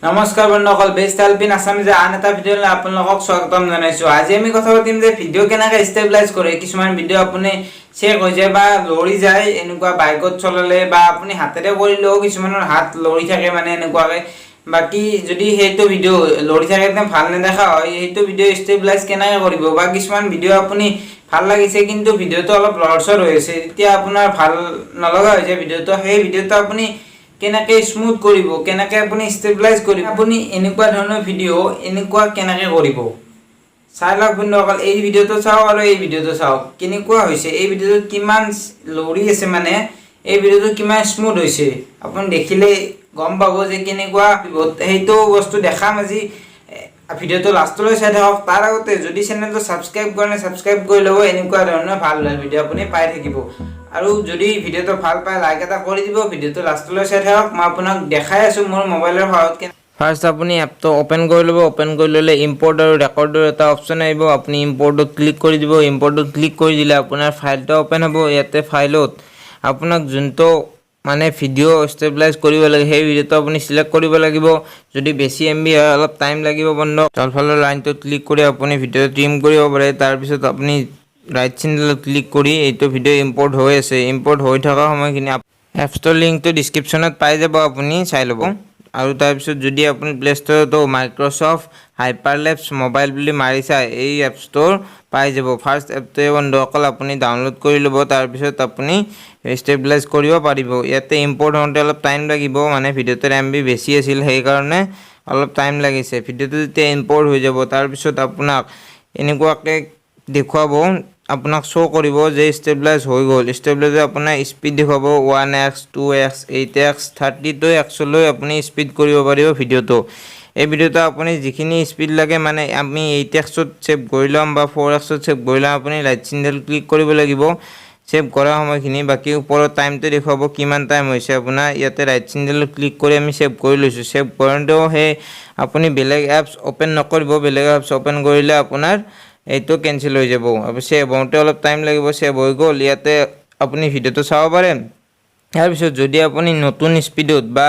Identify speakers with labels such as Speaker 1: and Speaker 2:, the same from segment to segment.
Speaker 1: নমস্কাৰ বন্ধুসকল, best helping আছামিজৰ আন এটা ভিডিঅ'লৈ আপোনালোকক স্বাগতম জনাইছোঁ। আজি আমি কথা পাতিম যে ভিডিঅ' কেনেকৈ ষ্টেবিলাইজ কৰে। কিছুমান ভিডিঅ' আপুনি চেক হৈ যায় বা লৰি যায়, এনেকুৱা বাইকত চলালে বা আপুনি হাতেৰে কৰিলেও কিছুমানৰ হাত লৰি থাকে মানে এনেকুৱাকৈ। বাকী যদি সেইটো ভিডিঅ' লৰি থাকে একদম ভাল নেদেখা হয়, সেইটো ভিডিঅ' ষ্টেবিলাইজ কেনেকৈ কৰিব বা কিছুমান ভিডিঅ' আপুনি ভাল লাগিছে কিন্তু ভিডিঅ'টো অলপ লৰচৰ হৈ আছে, তেতিয়া আপোনাৰ ভাল নলগা হৈ যায় ভিডিঅ'টো। সেই ভিডিঅ'টো আপুনি কেনেকৈ স্মুথ কৰিব, কেনেকৈ আপুনি ষ্টেবিলাইজ কৰিব, আপুনি এনেকুৱা ধৰণৰ ভিডিঅ' এনেকুৱা কেনেকৈ কৰিব চাই লওক বন্ধুসকল। এই ভিডিঅ'টো চাওক আৰু এই ভিডিঅ'টো চাওক কেনেকুৱা হৈছে, এই ভিডিঅ'টোত কিমান লৰি আছে, মানে এই ভিডিঅ'টো কিমান স্মুথ হৈছে আপুনি দেখিলে গম পাব যে কেনেকুৱা। সেইটো বস্তু দেখাম আজি, ভিডিঅ'টো লাষ্টলৈ চাই থাকক। তাৰ আগতে যদি চেনেলটো ছাবস্ক্ৰাইব কৰা নাই ছাবস্ক্ৰাইব কৰি ল'ব, এনেকুৱা ধৰণৰ ভাল ভাল ভিডিঅ' আপুনি পাই থাকিব। আৰু যদি ভিডিঅ'টো ভাল পায় লাইক এটা কৰি দিব। ভিডিঅ'টো লাষ্টলৈ চাই থাকক, মই আপোনাক দেখাই আছোঁ মোৰ মোবাইলৰ সহায়ত। ফাৰ্ষ্ট আপুনি এপটো অ'পেন কৰি ল'ব। অ'পেন কৰি ল'লে ইম্পৰ্ট আৰু ৰেকৰ্ডৰ এটা অপশ্যন আহিব, আপুনি ইম্পৰ্টত ক্লিক কৰি দিব। ইম্পৰ্টত ক্লিক কৰি দিলে আপোনাৰ ফাইলটো অ'পেন হ'ব। ইয়াতে ফাইলত আপোনাক যোনটো মানে ভিডিঅ' ষ্টেবিলাইজ কৰিব লাগে সেই ভিডিঅ'টো আপুনি চিলেক্ট কৰিব লাগিব। যদি বেছি MB হয় অলপ টাইম লাগিব বন্ধু। তলফালৰ লাইনটোত ক্লিক কৰি আপুনি ভিডিঅ'টো ট্ৰিম কৰিব পাৰে। তাৰপিছত আপুনি ৰাইট চিনডালত ক্লিক কৰি এইটো ভিডিঅ' ইম্পৰ্ট হৈ আছে, ইম্পৰ্ট হৈ থকা সময়খিনি এপছটোৰ লিংকটো ডিছক্ৰিপশ্যনত পাই যাব, আপুনি চাই ল'ব। আৰু তাৰপিছত যদি আপুনি প্লে ষ্টৰতো মাইক্ৰ'ছফ্ট হাইপাৰলেপছ মোবাইল বুলি মাৰি চাই এই এপছটোৰ পাই যাব। ফাৰ্ষ্ট এপটোৱে বন্ধুসকল আপুনি ডাউনলোড কৰি ল'ব, তাৰপিছত আপুনি ষ্টেবিলাইজ কৰিব পাৰিব। ইয়াতে ইম্পৰ্ট হওঁতে অলপ টাইম লাগিব, মানে ভিডিঅ'টোৰ MB বেছি আছিল সেইকাৰণে অলপ টাইম লাগিছে। ভিডিঅ'টো যেতিয়া ইম্পৰ্ট হৈ যাব তাৰপিছত আপোনাক এনেকুৱাকৈ দেখুৱাব, আপোনাক শ্ব' কৰিব যে ষ্টেবিলাইজ হৈ গ'ল। ষ্টেবিলাইজে আপোনাৰ স্পীড দেখুৱাব 1x 2x 8x 32x লৈ আপুনি স্পীড কৰিব পাৰিব ভিডিঅ'টো। এই ভিডিঅ'টো আপুনি যিখিনি স্পীড লাগে, মানে আমি 8xত ছেভ কৰি ল'ম বা 4xত ছেভ কৰি ল'ম, আপুনি ৰাইট চিনডাল ক্লিক কৰিব লাগিব ছেভ কৰা সময়খিনি। বাকী ওপৰত টাইমটো দেখুৱাব কিমান টাইম হৈছে আপোনাৰ। ইয়াতে ৰাইট চিনডালত ক্লিক কৰি আমি ছেভ কৰি লৈছোঁ। ছেভ কৰোঁতেও সেই আপুনি বেলেগ এপছ অ'পেন নকৰিব, বেলেগ এপছ অ'পেন কৰিলে আপোনাৰ এইটো কেঞ্চেল হৈ যাব। ছেভ হওঁতে অলপ টাইম লাগিব। ছেভ হৈ গ'ল, ইয়াতে আপুনি ভিডিঅ'টো চাব পাৰে। তাৰপিছত যদি আপুনি নতুন স্পীডত বা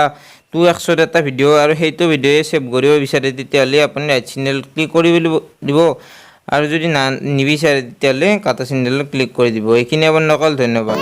Speaker 1: 2xত এটা ভিডিঅ' আৰু সেইটো ভিডিঅ'য়ে ছেভ কৰিব বিচাৰে, তেতিয়াহ'লে আপুনি ৰাইট চিনডালত ক্লিক কৰি দিব। আৰু যদি নিবিচাৰে তেতিয়াহ'লে কাটা চিনডালত ক্লিক কৰি দিব। এইখিনিয়ে বন্ধুসকল, ধন্যবাদ।